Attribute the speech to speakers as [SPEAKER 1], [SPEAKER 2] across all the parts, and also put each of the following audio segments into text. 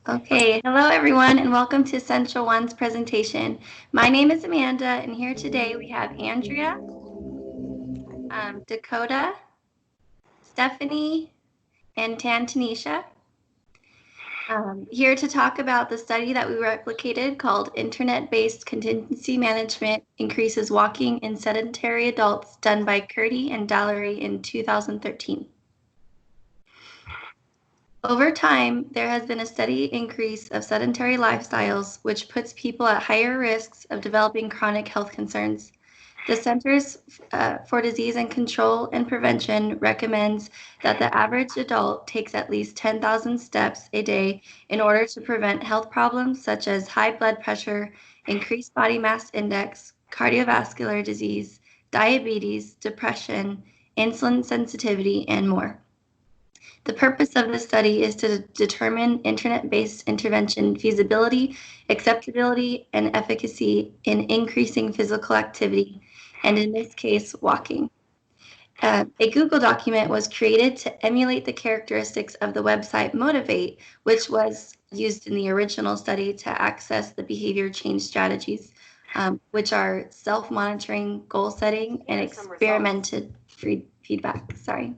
[SPEAKER 1] Okay, hello everyone and welcome to Essential One's presentation. My name is Amanda and here today we have Andrea, Dakota, Stephanie, and Tantanisha here to talk about the study that we replicated called Internet-Based Contingency Management Increases Walking in Sedentary Adults, done by Curdy and Dallery in 2013. Over time, there has been a steady increase of sedentary lifestyles, which puts people at higher risks of developing chronic health concerns. The Centers for Disease and Control and Prevention recommends that the average adult takes at least 10,000 steps a day in order to prevent health problems such as high blood pressure, increased body mass index, cardiovascular disease, diabetes, depression, insulin sensitivity, and more. The purpose of this study is to determine internet-based intervention feasibility, acceptability, and efficacy in increasing physical activity, and in this case, walking. A Google document was created to emulate the characteristics of the website Motivate, which was used in the original study to access the behavior change strategies, which are self-monitoring, goal setting, and experimented feedback. Sorry.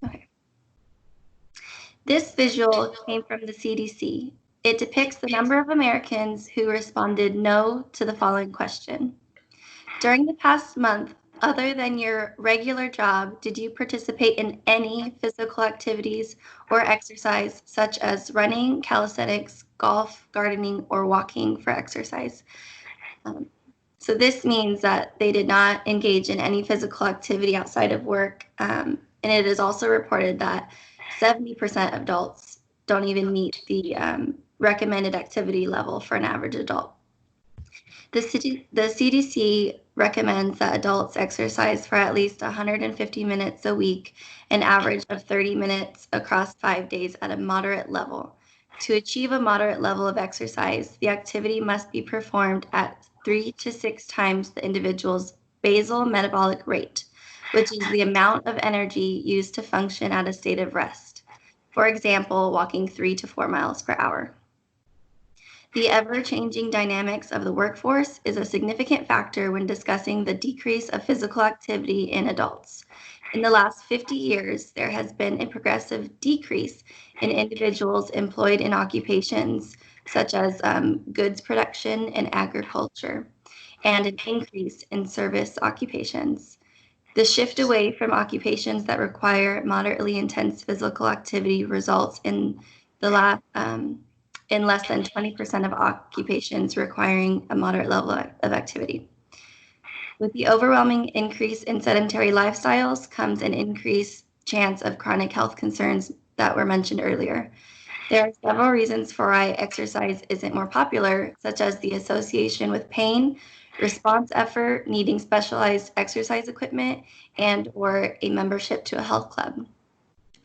[SPEAKER 1] Okay. This visual came from the CDC. It depicts the number of Americans who responded no to the following question. During the past month, other than your regular job, did you participate in any physical activities or exercise such as running, calisthenics, golf, gardening, or walking for exercise? So this means that they did not engage in any physical activity outside of work. And it is also reported that 70% of adults don't even meet the recommended activity level for an average adult. The CDC recommends that adults exercise for at least 150 minutes a week, an average of 30 minutes across 5 days at a moderate level. To achieve a moderate level of exercise, the activity must be performed at 3 to 6 times the individual's basal metabolic rate, which is the amount of energy used to function at a state of rest. For example, walking 3 to 4 miles per hour. The ever-changing dynamics of the workforce is a significant factor when discussing the decrease of physical activity in adults. In the last 50 years, there has been a progressive decrease in individuals employed in occupations such as goods production and agriculture, and an increase in service occupations. The shift away from occupations that require moderately intense physical activity results in less than 20% of occupations requiring a moderate level of activity. With the overwhelming increase in sedentary lifestyles comes an increased chance of chronic health concerns that were mentioned earlier. There are several reasons for why exercise isn't more popular, such as the association with pain, response effort, needing specialized exercise equipment, and or a membership to a health club.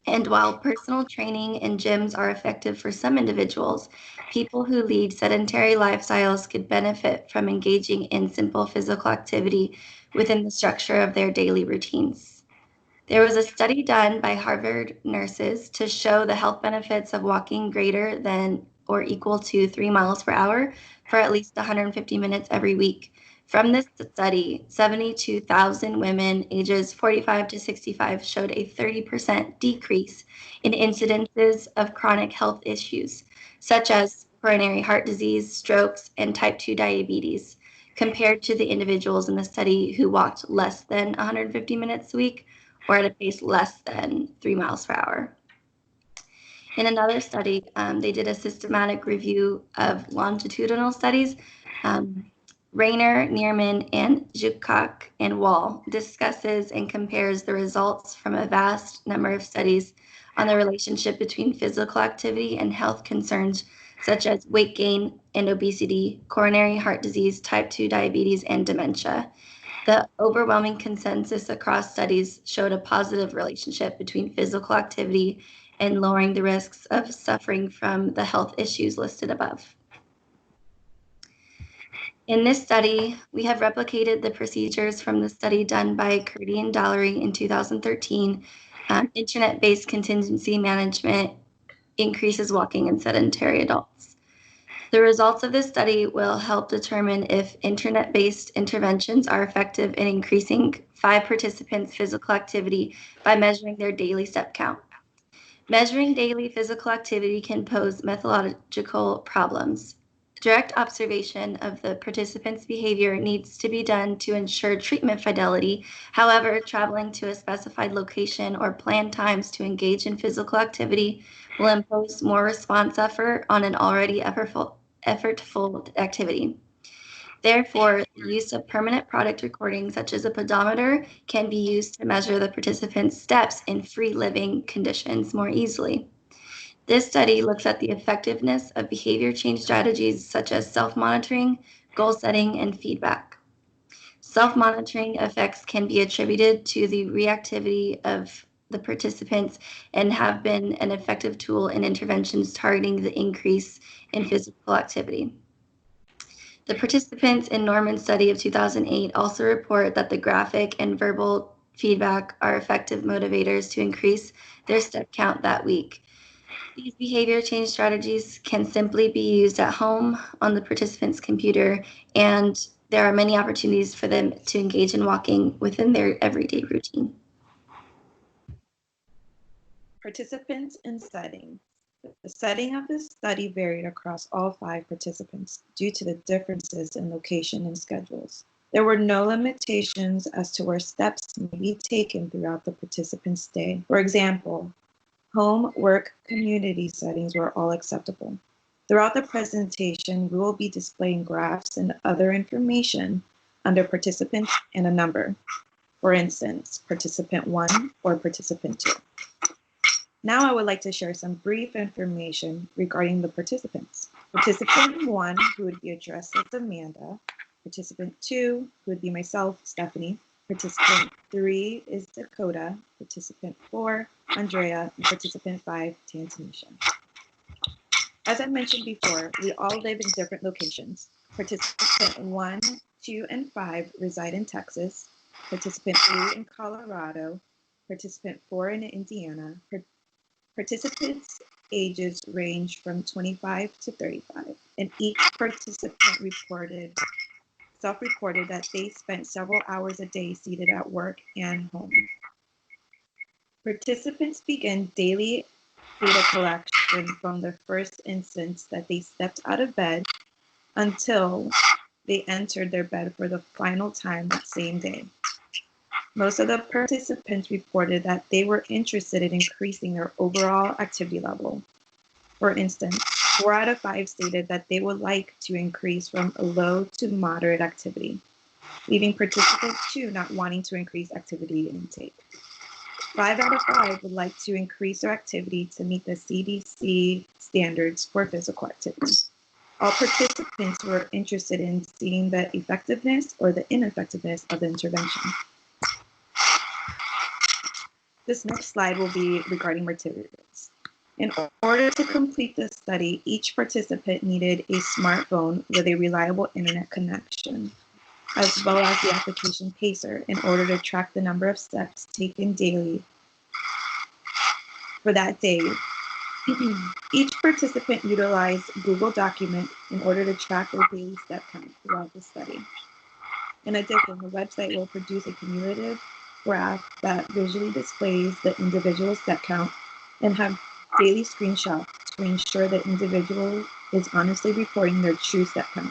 [SPEAKER 1] And while personal training and gyms are effective for some individuals, people who lead sedentary lifestyles could benefit from engaging in simple physical activity within the structure of their daily routines. There was a study done by Harvard nurses to show the health benefits of walking greater than or equal to 3 miles per hour for at least 150 minutes every week. From this study, 72,000 women ages 45 to 65 showed a 30% decrease in incidences of chronic health issues, such as coronary heart disease, strokes, and type 2 diabetes, compared to the individuals in the study who walked less than 150 minutes a week or at a pace less than 3 miles per hour. In another study, they did a systematic review of longitudinal studies. Rayner, Neerman, and Zhukak and Wall discusses and compares the results from a vast number of studies on the relationship between physical activity and health concerns such as weight gain and obesity, coronary heart disease, type 2 diabetes, and dementia. The overwhelming consensus across studies showed a positive relationship between physical activity and lowering the risks of suffering from the health issues listed above. In this study, we have replicated the procedures from the study done by Curdy and Dallery in 2013, internet-based contingency management increases walking in sedentary adults. The results of this study will help determine if internet-based interventions are effective in increasing 5 participants' physical activity by measuring their daily step count. Measuring daily physical activity can pose methodological problems. Direct observation of the participants' behavior needs to be done to ensure treatment fidelity. However, traveling to a specified location or planned times to engage in physical activity will impose more response effort on an already effortful activity. Therefore, the use of permanent product recordings such as a pedometer can be used to measure the participants' steps in free living conditions more easily. This study looks at the effectiveness of behavior change strategies such as self-monitoring, goal setting, and feedback. Self-monitoring effects can be attributed to the reactivity of the participants and have been an effective tool in interventions targeting the increase in physical activity. The participants in Norman's study of 2008 also report that the graphic and verbal feedback are effective motivators to increase their step count that week. These behavior change strategies can simply be used at home on the participant's computer, and there are many opportunities for them to engage in walking within their everyday routine.
[SPEAKER 2] Participants and setting. The setting of this study varied across all 5 participants due to the differences in location and schedules. There were no limitations as to where steps may be taken throughout the participant's day. For example, home, work, community settings were all acceptable. Throughout the presentation, we will be displaying graphs and other information under participants and a number. For instance, participant 1 or participant 2. Now I would like to share some brief information regarding the participants. Participant 1, who would be addressed as Amanda. Participant 2, who would be myself, Stephanie. Participant 3 is Dakota. Participant 4, Andrea. And participant 5, Tantanisha. As I mentioned before, we all live in different locations. Participant 1, 2, and 5 reside in Texas. Participant 3 in Colorado. Participant 4 in Indiana. Participants' ages range from 25 to 35, and each participant self-reported that they spent several hours a day seated at work and home. Participants begin daily data collection from the first instance that they stepped out of bed until they entered their bed for the final time that same day. Most of the participants reported that they were interested in increasing their overall activity level. For instance, 4 out of 5 stated that they would like to increase from a low to moderate activity, leaving participant 2 not wanting to increase activity intake. 5 out of 5 would like to increase their activity to meet the CDC standards for physical activity. All participants were interested in seeing the effectiveness or the ineffectiveness of the intervention. This next slide will be regarding materials. In order to complete this study, each participant needed a smartphone with a reliable internet connection, as well as the application Pacer in order to track the number of steps taken daily for that day. Each participant utilized Google Document in order to track their daily step count throughout the study. In addition, the website will produce a cumulative graph that visually displays the individual step count and have daily screenshots to ensure the individual is honestly reporting their true step count.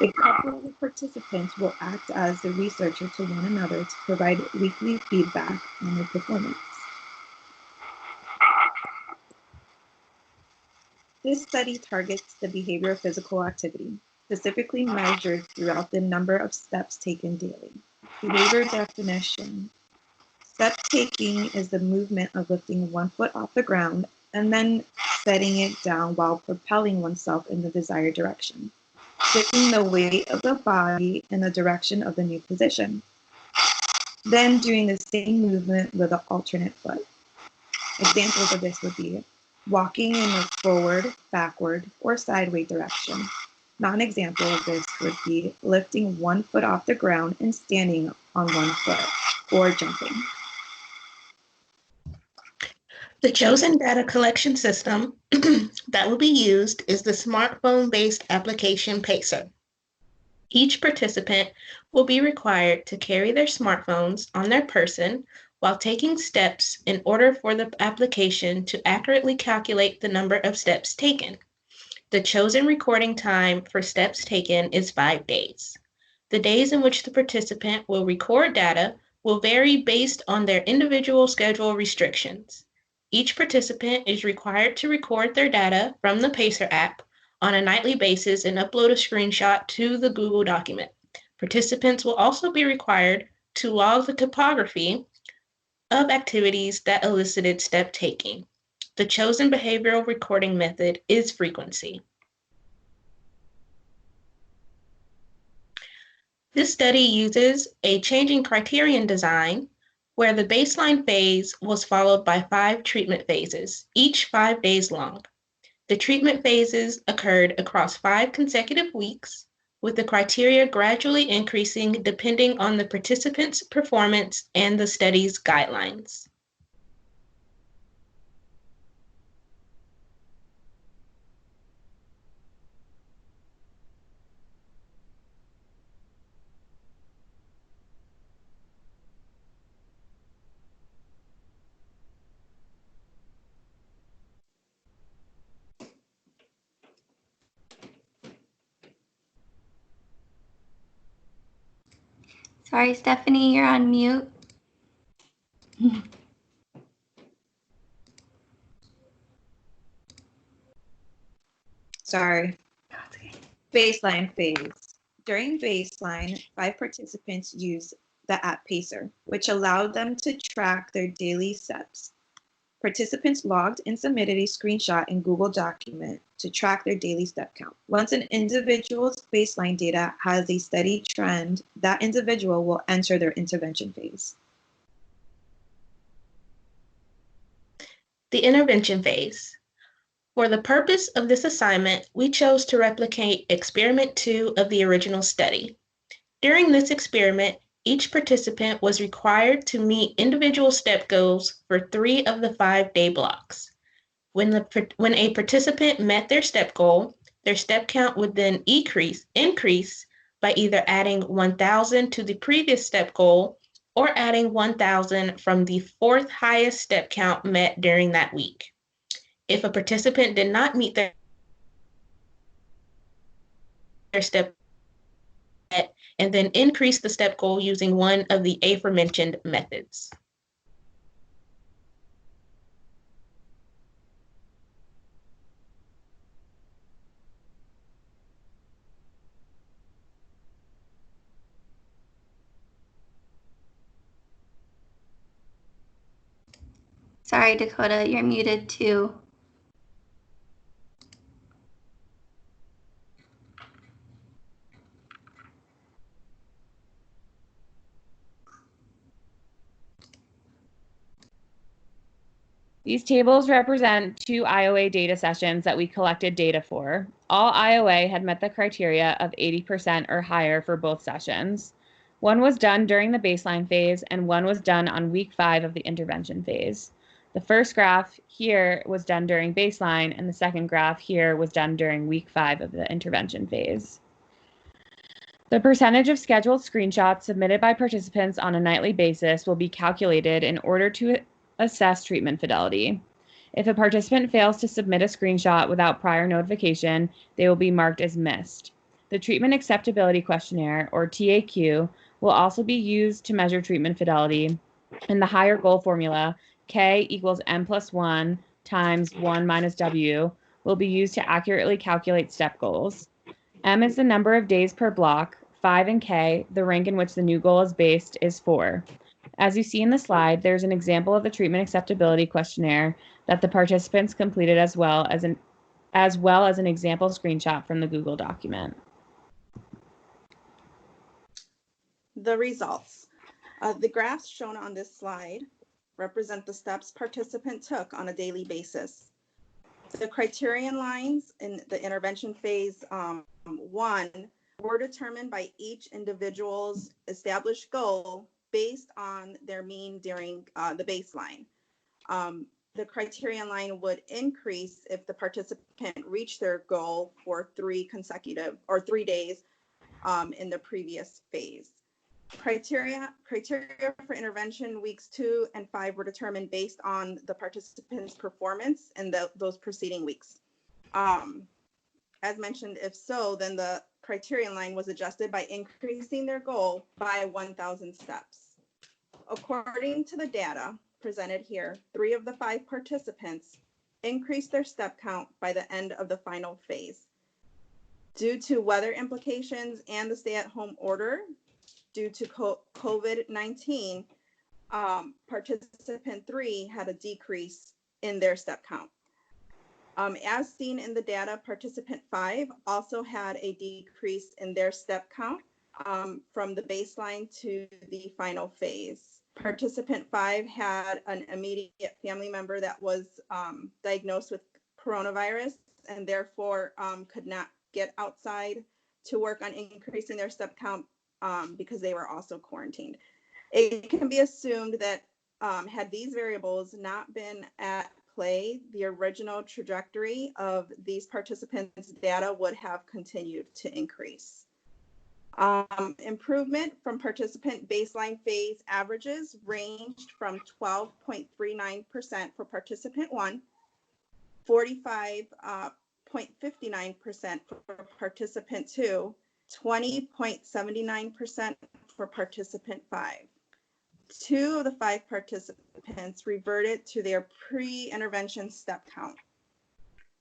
[SPEAKER 2] A couple of the participants will act as the researcher to one another to provide weekly feedback on their performance. This study targets the behavior of physical activity, specifically measured throughout the number of steps taken daily. Behavior definition. Step taking is the movement of lifting one foot off the ground and then setting it down while propelling oneself in the desired direction, shifting the weight of the body in the direction of the new position, then doing the same movement with the alternate foot. Examples of this would be walking in a forward, backward, or sideways direction. Non-example of this would be lifting one foot off the ground and standing on one foot, or jumping.
[SPEAKER 3] The chosen data collection system that will be used is the smartphone-based application PACER. Each participant will be required to carry their smartphones on their person while taking steps in order for the application to accurately calculate the number of steps taken. The chosen recording time for steps taken is 5 days. The days in which the participant will record data will vary based on their individual schedule restrictions. Each participant is required to record their data from the PACER app on a nightly basis and upload a screenshot to the Google document. Participants will also be required to log the topography of activities that elicited step taking. The chosen behavioral recording method is frequency. This study uses a changing criterion design where the baseline phase was followed by 5 treatment phases, each 5 days long. The treatment phases occurred across 5 consecutive weeks, with the criteria gradually increasing depending on the participants' performance and the study's guidelines.
[SPEAKER 1] Sorry, Stephanie, you're on mute.
[SPEAKER 2] Sorry.
[SPEAKER 1] No, it's okay.
[SPEAKER 2] Baseline phase. During baseline, 5 participants used the app PACER, which allowed them to track their daily steps. Participants logged and submitted a screenshot in Google document to track their daily step count. Once an individual's baseline data has a steady trend, that individual will enter their intervention phase.
[SPEAKER 3] The intervention phase. For the purpose of this assignment, we chose to replicate Experiment 2 of the original study. During this experiment, each participant was required to meet individual step goals for 3 of the 5-day blocks. When a participant met their step goal, their step count would then increase by either adding 1,000 to the previous step goal or adding 1,000 from the 4th highest step count met during that week. If a participant did not meet their step and then increase the step goal using one of the aforementioned methods.
[SPEAKER 1] Sorry, Dakota, you're muted too.
[SPEAKER 4] These tables represent 2 IOA data sessions that we collected data for. All IOA had met the criteria of 80% or higher for both sessions. One was done during the baseline phase, and one was done on week 5 of the intervention phase. The first graph here was done during baseline, and the second graph here was done during week 5 of the intervention phase. The percentage of scheduled screenshots submitted by participants on a nightly basis will be calculated in order to assess treatment fidelity. If a participant fails to submit a screenshot without prior notification, they will be marked as missed. The Treatment Acceptability Questionnaire, or TAQ, will also be used to measure treatment fidelity, and the higher goal formula, K equals N plus 1 times 1 minus W, will be used to accurately calculate step goals. M is the number of days per block. 5 and K, the rank in which the new goal is based, is 4. As you see in the slide, there's an example of the Treatment Acceptability Questionnaire that the participants completed as well as an example screenshot from the Google document.
[SPEAKER 5] The results. The graphs shown on this slide represent the steps participants took on a daily basis. The criterion lines in the intervention phase 1 were determined by each individual's established goal based on their mean during the baseline. the criterion line would increase if the participant reached their goal for 3 days in the previous phase. Criteria for intervention weeks 2 and 5 were determined based on the participant's performance in those preceding weeks. As mentioned, if so, then the criterion line was adjusted by increasing their goal by 1,000 steps. According to the data presented here, 3 of the 5 participants increased their step count by the end of the final phase. Due to weather implications and the stay-at-home order due to COVID-19, participant 3 had a decrease in their step count. As seen in the data, participant 5 also had a decrease in their step count from the baseline to the final phase. Participant 5 had an immediate family member that was diagnosed with coronavirus and therefore could not get outside to work on increasing their step count because they were also quarantined. It can be assumed that had these variables not been at play, the original trajectory of these participants' data would have continued to increase. Improvement from participant baseline phase averages ranged from 12.39% for participant 1, 45.59% for participant 2, 20.79% for participant 5. 2 of the 5 participants reverted to their pre-intervention step count.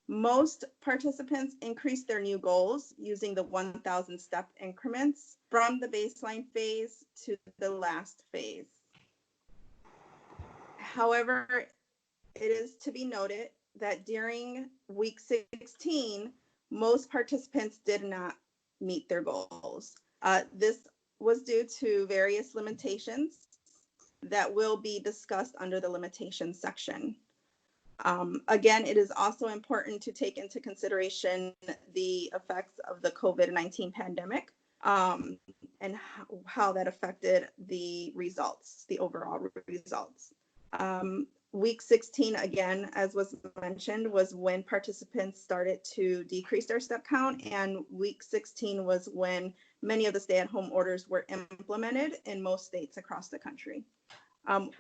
[SPEAKER 5] Most participants increased their new goals using the 1,000 step increments from the baseline phase to the last phase. However, it is to be noted that during week 16, most participants did not meet their goals. This was due to various limitations that will be discussed under the limitations section. Again, it is also important to take into consideration the effects of the COVID-19 pandemic and how that affected the results, the overall results. Week 16, again, as was mentioned, was when participants started to decrease their step count, and week 16 was when many of the stay-at-home orders were implemented in most states across the country.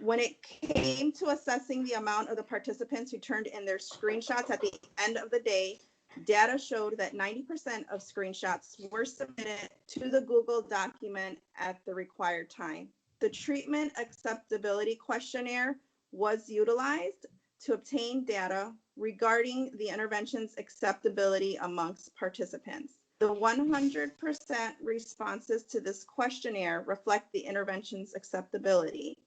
[SPEAKER 5] When it came to assessing the amount of the participants who turned in their screenshots at the end of the day, data showed that 90% of screenshots were submitted to the Google document at the required time. The treatment acceptability questionnaire was utilized to obtain data regarding the intervention's acceptability amongst participants. The 100% responses to this questionnaire reflect the intervention's acceptability.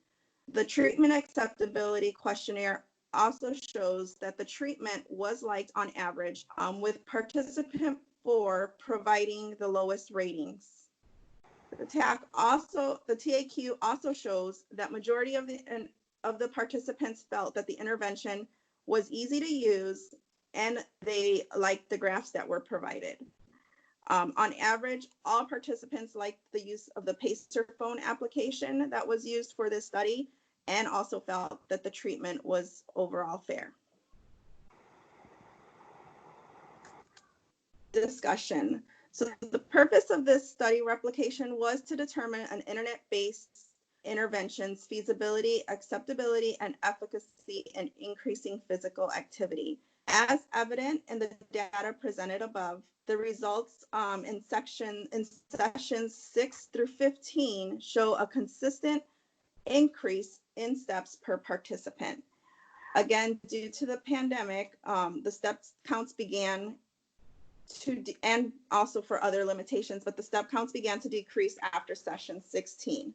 [SPEAKER 5] The treatment acceptability questionnaire also shows that the treatment was liked on average, with participant 4 providing the lowest ratings. The TAQ also shows that majority of the participants felt that the intervention was easy to use and they liked the graphs that were provided. On average, all participants liked the use of the Pacer phone application that was used for this study and also felt that the treatment was overall fair. Discussion. So the purpose of this study replication was to determine an internet-based intervention's feasibility, acceptability, and efficacy in increasing physical activity. As evident in the data presented above, the results in sessions 6 through 15 show a consistent increase in steps per participant. Again, due to the pandemic, the steps counts began to, and also for other limitations, but the step counts began to decrease after session 16.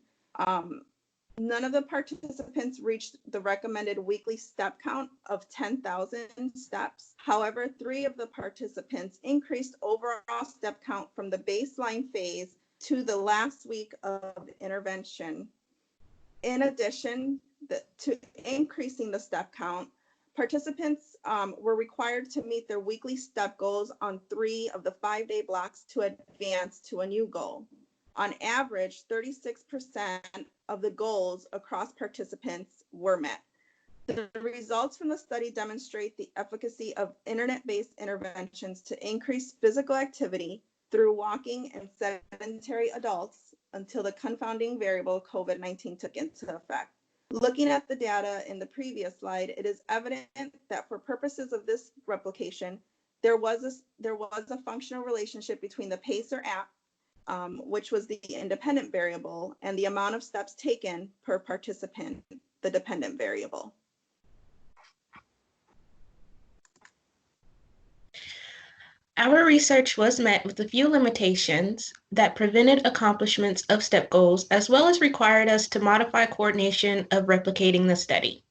[SPEAKER 5] None of the participants reached the recommended weekly step count of 10,000 steps. However, 3 of the participants increased overall step count from the baseline phase to the last week of intervention. In addition to increasing the step count, participants were required to meet their weekly step goals on 3 of the 5-day blocks to advance to a new goal. On average, 36% of the goals across participants were met. The results from the study demonstrate the efficacy of internet-based interventions to increase physical activity through walking and sedentary adults until the confounding variable COVID-19 took into effect. Looking at the data in the previous slide, it is evident that for purposes of this replication, there was a functional relationship between the PACER app, which was the independent variable, and the amount of steps taken per participant, the dependent variable.
[SPEAKER 3] Our research was met with a few limitations that prevented accomplishments of STEP goals, as well as required us to modify coordination of replicating the study.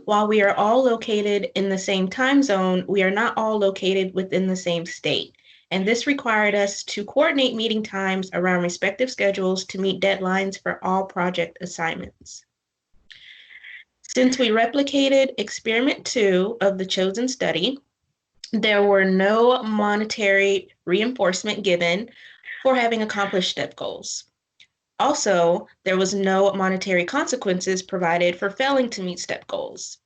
[SPEAKER 3] While we are all located in the same time zone, we are not all located within the same state, and this required us to coordinate meeting times around respective schedules to meet deadlines for all project assignments. Since we replicated experiment 2 of the chosen study, there were no monetary reinforcement given for having accomplished STEP goals. Also, there was no monetary consequences provided for failing to meet STEP goals.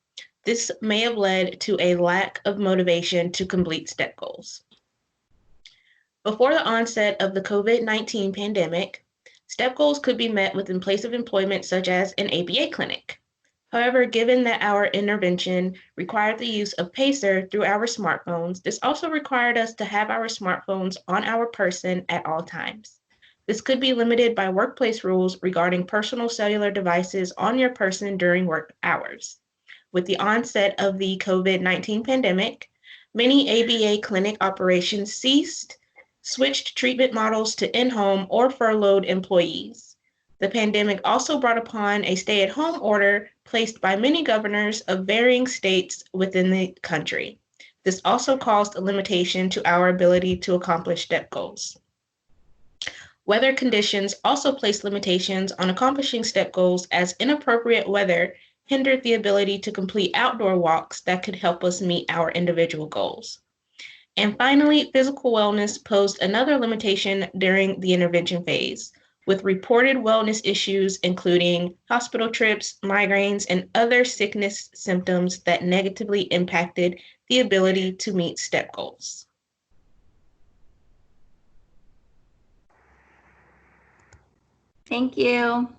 [SPEAKER 3] This may have led to a lack of motivation to complete STEP goals. Before the onset of the COVID-19 pandemic, STEP goals could be met within place of employment such as an ABA clinic. However, given that our intervention required the use of PACER through our smartphones, this also required us to have our smartphones on our person at all times. This could be limited by workplace rules regarding personal cellular devices on your person during work hours. With the onset of the COVID-19 pandemic, many ABA clinic operations ceased, switched treatment models to in-home or furloughed employees. The pandemic also brought upon a stay-at-home order placed by many governors of varying states within the country. This also caused a limitation to our ability to accomplish STEP goals. Weather conditions also placed limitations on accomplishing STEP goals, as inappropriate weather hindered the ability to complete outdoor walks that could help us meet our individual goals. And finally, physical wellness posed another limitation during the intervention phase, with reported wellness issues including hospital trips, migraines, and other sickness symptoms that negatively impacted the ability to meet STEP goals.
[SPEAKER 1] Thank you.